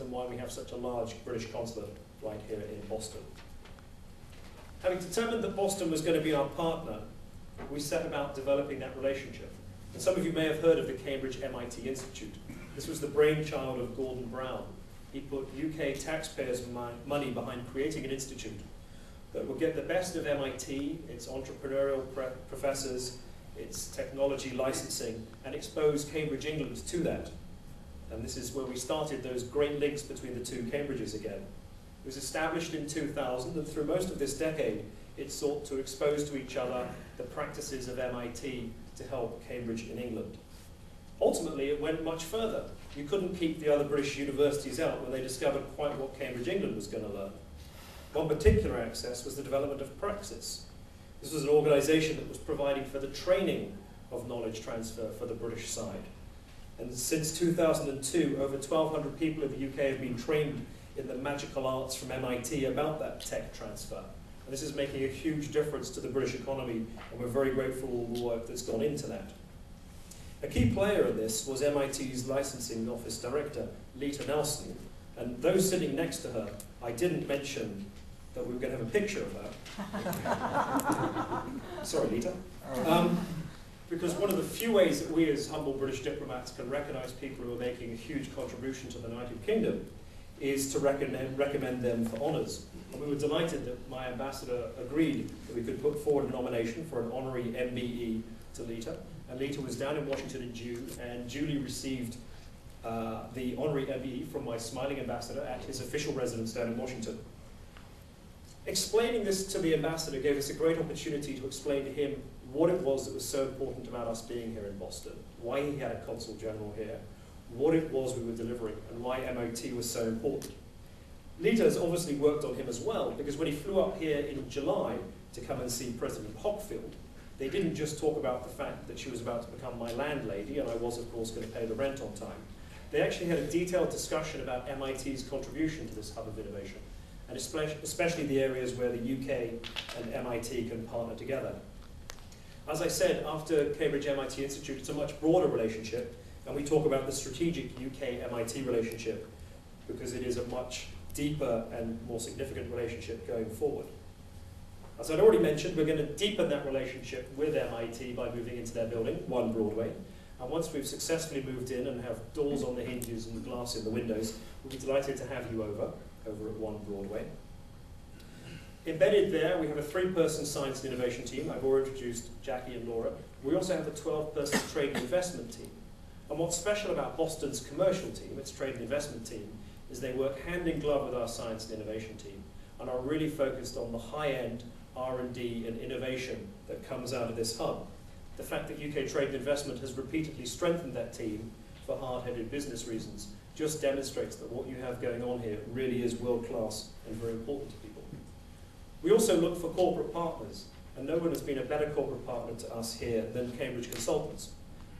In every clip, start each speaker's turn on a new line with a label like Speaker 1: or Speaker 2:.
Speaker 1: and why we have such a large British consulate right here in Boston. Having determined that Boston was going to be our partner, we set about developing that relationship. And some of you may have heard of the Cambridge MIT Institute. This was the brainchild of Gordon Brown. He put UK taxpayers' money behind creating an institute that would get the best of MIT, its entrepreneurial professors, its technology licensing, and expose Cambridge, England to that. And this is where we started those great links between the two Cambridges again. It was established in 2000, and through most of this decade, it sought to expose to each other the practices of MIT to help Cambridge in England. Ultimately, it went much further. You couldn't keep the other British universities out when they discovered quite what Cambridge, England was going to learn. One particular access was the development of Praxis. This was an organization that was providing for the training of knowledge transfer for the British side. And since 2002, over 1,200 people in the UK have been trained in the magical arts from MIT about that tech transfer. And this is making a huge difference to the British economy, and we're very grateful for all the work that's gone into that. A key player in this was MIT's licensing office director, Lita Nelson, and those sitting next to her, I didn't mention that we were going to have a picture of her. Sorry, Lita. Because one of the few ways that we as humble British diplomats can recognise people who are making a huge contribution to the United Kingdom is to recommend them for honours. And we were delighted that my ambassador agreed that we could put forward a nomination for an honorary MBE to Lita. And Lita was down in Washington in June and duly received the honorary MBE from my smiling ambassador at his official residence down in Washington. Explaining this to the ambassador gave us a great opportunity to explain to him what it was that was so important about us being here in Boston, why he had a consul general here, what it was we were delivering, and why MIT was so important. Lita has obviously worked on him as well, because when he flew up here in July to come and see President Hockfield, they didn't just talk about the fact that she was about to become my landlady, and I was, of course, going to pay the rent on time. They actually had a detailed discussion about MIT's contribution to this hub of innovation, and especially the areas where the UK and MIT can partner together. As I said, after Cambridge MIT Institute, it's a much broader relationship, and we talk about the strategic UK-MIT relationship because it is a much deeper and more significant relationship going forward. As I'd already mentioned, we're going to deepen that relationship with MIT by moving into their building, 1 Broadway. And once we've successfully moved in and have doors on the hinges and glass in the windows, we'll be delighted to have you over at 1 Broadway. Embedded there, we have a 3-person science and innovation team. I've already introduced Jackie and Laura. We also have a 12-person trade and investment team. And what's special about Boston's commercial team, its trade and investment team, is they work hand in glove with our science and innovation team and are really focused on the high-end R&D and innovation that comes out of this hub. The fact that UK Trade and Investment has repeatedly strengthened that team for hard-headed business reasons just demonstrates that what you have going on here really is world-class and very important to people. We also look for corporate partners, and no one has been a better corporate partner to us here than Cambridge Consultants.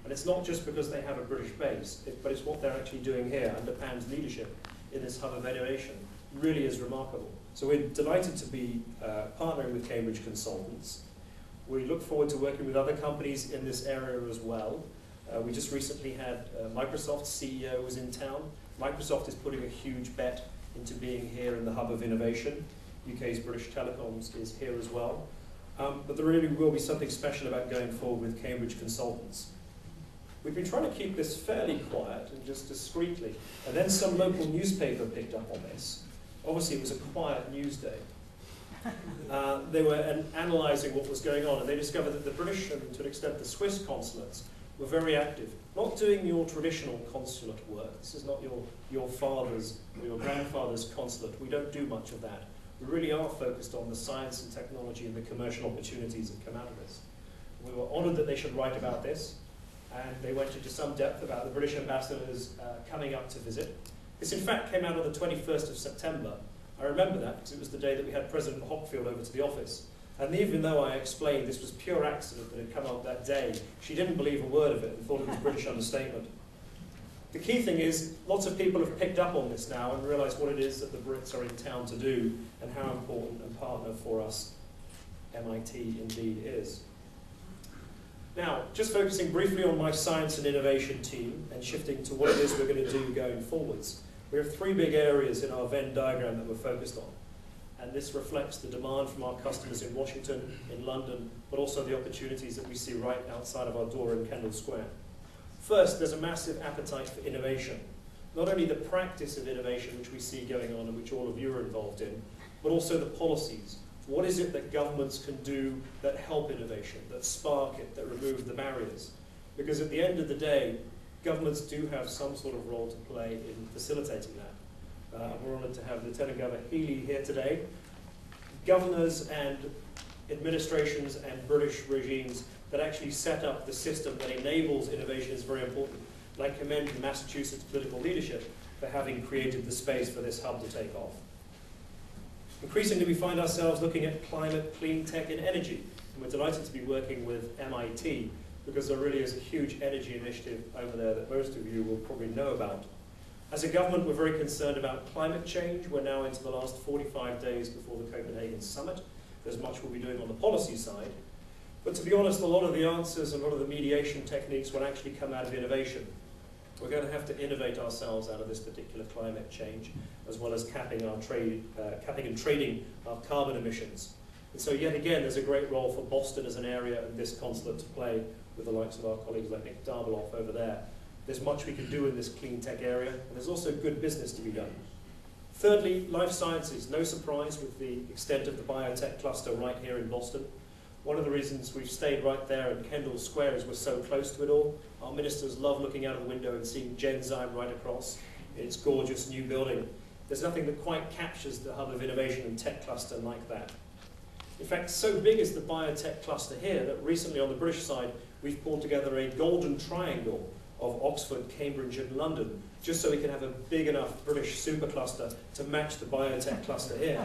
Speaker 1: And it's not just because they have a British base, but it's what they're actually doing here under Pam's leadership in this hub of innovation really is remarkable. So we're delighted to be partnering with Cambridge Consultants. We look forward to working with other companies in this area as well. We just recently had Microsoft's CEO was in town. Microsoft is putting a huge bet into being here in the hub of innovation. UK's British Telecoms is here as well. But there really will be something special about going forward with Cambridge Consultants. We've been trying to keep this fairly quiet and just discreetly, and then some local newspaper picked up on this. Obviously, it was a quiet news day. They were analysing what was going on, and they discovered that the British, and to an extent the Swiss consulates, were very active, not doing your traditional consulate work. This is not your father's or your grandfather's consulate. We don't do much of that. We really are focused on the science and technology and the commercial opportunities that come out of this. We were honoured that they should write about this, and they went into some depth about the British ambassadors coming up to visit. This, in fact, came out on the 21st of September. I remember that because it was the day that we had President Hockfield over to the office. And even though I explained this was pure accident that had come up that day, she didn't believe a word of it and thought it was British understatement. The key thing is, lots of people have picked up on this now and realised what it is that the Brits are in town to do and how important a partner for us MIT indeed is. Now, just focusing briefly on my science and innovation team and shifting to what it is we're going to do going forwards. We have three big areas in our Venn diagram that we're focused on. And this reflects the demand from our customers in Washington, in London, but also the opportunities that we see right outside of our door in Kendall Square. First, there's a massive appetite for innovation. Not only the practice of innovation, which we see going on and which all of you are involved in, but also the policies. What is it that governments can do that help innovation, that spark it, that remove the barriers? Because at the end of the day, governments do have some sort of role to play in facilitating that. We're honoured to have Lieutenant Governor Healy here today. Governors and administrations and British regimes that actually set up the system that enables innovation is very important. And I commend Massachusetts political leadership for having created the space for this hub to take off. Increasingly, we find ourselves looking at climate, clean tech, and energy. And we're delighted to be working with MIT because there really is a huge energy initiative over there that most of you will probably know about. As a government, we're very concerned about climate change. We're now into the last 45 days before the Copenhagen summit. There's much we'll be doing on the policy side. But to be honest, a lot of the answers and a lot of the mediation techniques will actually come out of innovation. We're going to have to innovate ourselves out of this particular climate change, as well as capping and trading our carbon emissions. And so yet again, there's a great role for Boston as an area and this consulate to play with the likes of our colleagues like Nick Darbeloff over there. There's much we can do in this clean tech area, and there's also good business to be done. Thirdly, life sciences. No surprise with the extent of the biotech cluster right here in Boston. One of the reasons we've stayed right there in Kendall Square is we're so close to it all. Our ministers love looking out of the window and seeing Genzyme right across. It's gorgeous new building. There's nothing that quite captures the hub of innovation and tech cluster like that. In fact, so big is the biotech cluster here that recently on the British side, we've pulled together a golden triangle of Oxford, Cambridge and London, just so we can have a big enough British supercluster to match the biotech cluster here.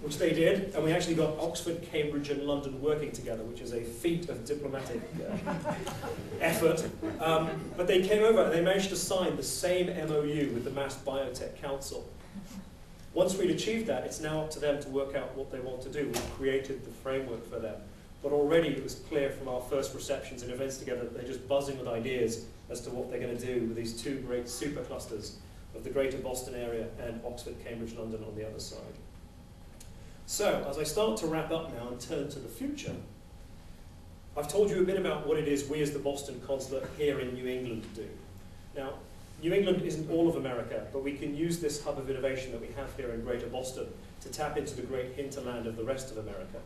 Speaker 1: Which they did, and we actually got Oxford, Cambridge and London working together, which is a feat of diplomatic effort. But they came over and they managed to sign the same MOU with the Mass Biotech Council. Once we'd achieved that, it's now up to them to work out what they want to do. We've created the framework for them. But already it was clear from our first receptions and events together that they're just buzzing with ideas as to what they're going to do with these two great superclusters of the greater Boston area and Oxford, Cambridge, London on the other side. So, as I start to wrap up now and turn to the future, I've told you a bit about what it is we as the Boston Consulate here in New England do. Now, New England isn't all of America, but we can use this hub of innovation that we have here in Greater Boston to tap into the great hinterland of the rest of America.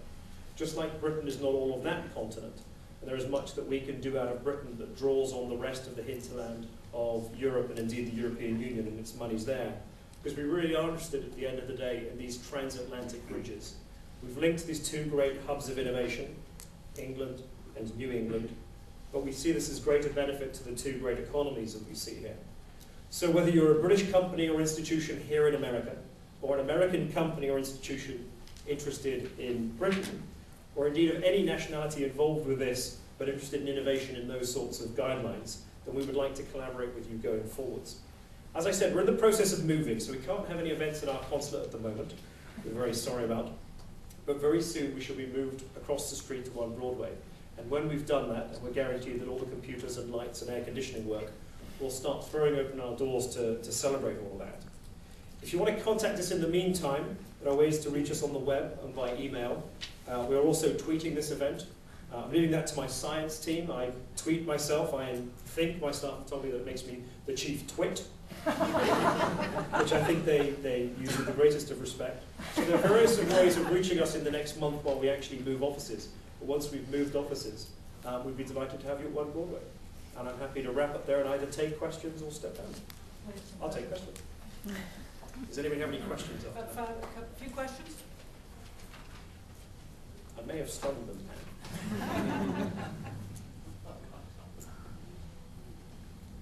Speaker 1: Just like Britain is not all of that continent, and there is much that we can do out of Britain that draws on the rest of the hinterland of Europe and indeed the European Union and its monies there. Because we really are interested at the end of the day in these transatlantic bridges. We've linked these two great hubs of innovation, England and New England, but we see this as greater benefit to the two great economies that we see here. So whether you're a British company or institution here in America, or an American company or institution interested in Britain, or indeed of any nationality involved with this, but interested in innovation in those sorts of guidelines, then we would like to collaborate with you going forwards. As I said, we're in the process of moving, so we can't have any events in our consulate at the moment. We're very sorry about. But very soon we shall be moved across the street to 1 Broadway. And when we've done that, and we're guaranteed that all the computers and lights and air conditioning work, we'll start throwing open our doors to celebrate all that. If you want to contact us in the meantime, there are ways to reach us on the web and by email. We are also tweeting this event. I'm leaving that to my science team. I tweet myself. I think my staff have told me that it makes me the chief twit, which I think they use with the greatest of respect. So there are various ways of reaching us in the next month while we actually move offices. But once we've moved offices, we'd be delighted to have you at 1 Broadway. And I'm happy to wrap up there and either take questions or step down. I'll take questions. Does anybody have any questions?
Speaker 2: A few questions?
Speaker 1: I may have stunned them.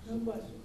Speaker 3: No questions.